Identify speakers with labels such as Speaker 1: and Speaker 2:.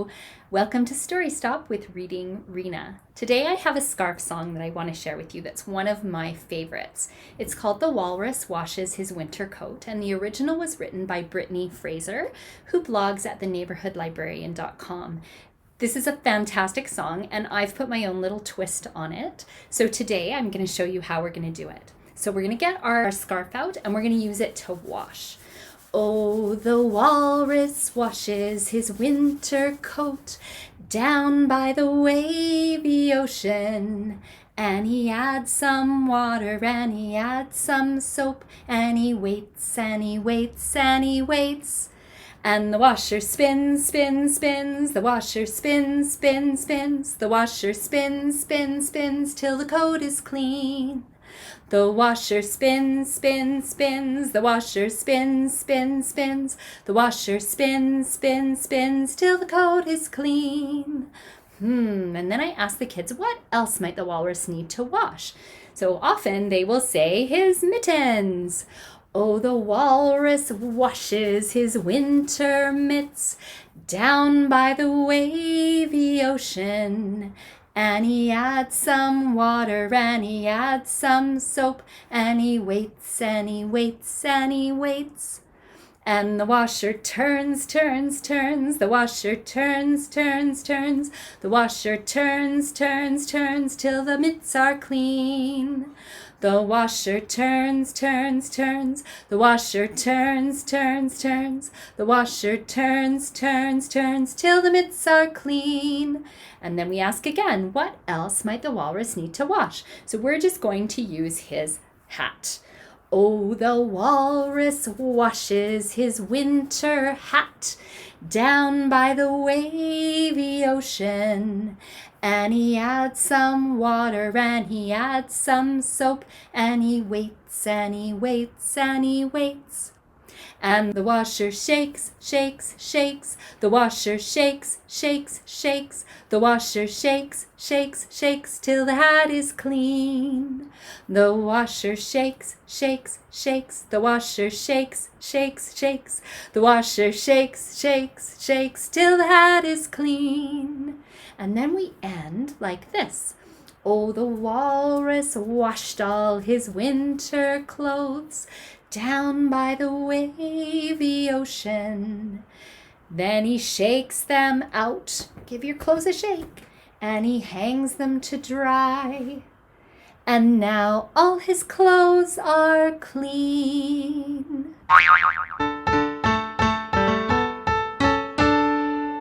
Speaker 1: Hello, welcome to Story Stop with Reading Rena. Today I have a scarf song that I want to share with you that's one of my favorites. It's called The Walrus Washes His Winter Coat, and the original was written by Brittany Fraser, who blogs at theneighborhoodlibrarian.com. This is a fantastic song, and I've put my own little twist on it. So today I'm going to show you how we're going to do it. So we're going to get our scarf out and we're going to use it to wash. Oh, the walrus washes his winter coat down by the wavy ocean. And he adds some water and he adds some soap, and he waits and he waits and he waits. And the washer spins, spins, spins, the washer spins, spins, spins, the washer spins, spins, spins, till the coat is clean. The washer spins, spins, spins, the washer spins, spins, spins, the washer spins, spins, spins, till the coat is clean. And then I ask the kids, what else might the walrus need to wash? So often they will say his mittens. Oh, the walrus washes his winter mitts down by the wavy ocean. And he adds some water and he adds some soap, and he waits and he waits and he waits. And the washer turns, turns, turns, the washer turns, turns, turns, the washer turns, turns, turns, till the mitts are clean. The washer turns, turns, turns, the washer turns, turns, turns, the washer turns, turns, turns, till the mitts are clean. And then we ask again, what else might the walrus need to wash? So we're just going to use his hat. Oh, the walrus washes his winter hat down by the wavy ocean. And he adds some water and he adds some soap, and he waits and he waits and he waits. And the washer shakes, shakes, shakes, the washer shakes, shakes, shakes, the washer shakes, shakes, shakes, till the hat is clean. The washer shakes, shakes, shakes, the washer shakes, shakes, shakes, the washer shakes, shakes, shakes, till the hat is clean. And then we end like this. Oh, the walrus washed all his winter clothes down by the wavy ocean. Then he shakes them out, give your clothes a shake, and he hangs them to dry. And now all his clothes are clean.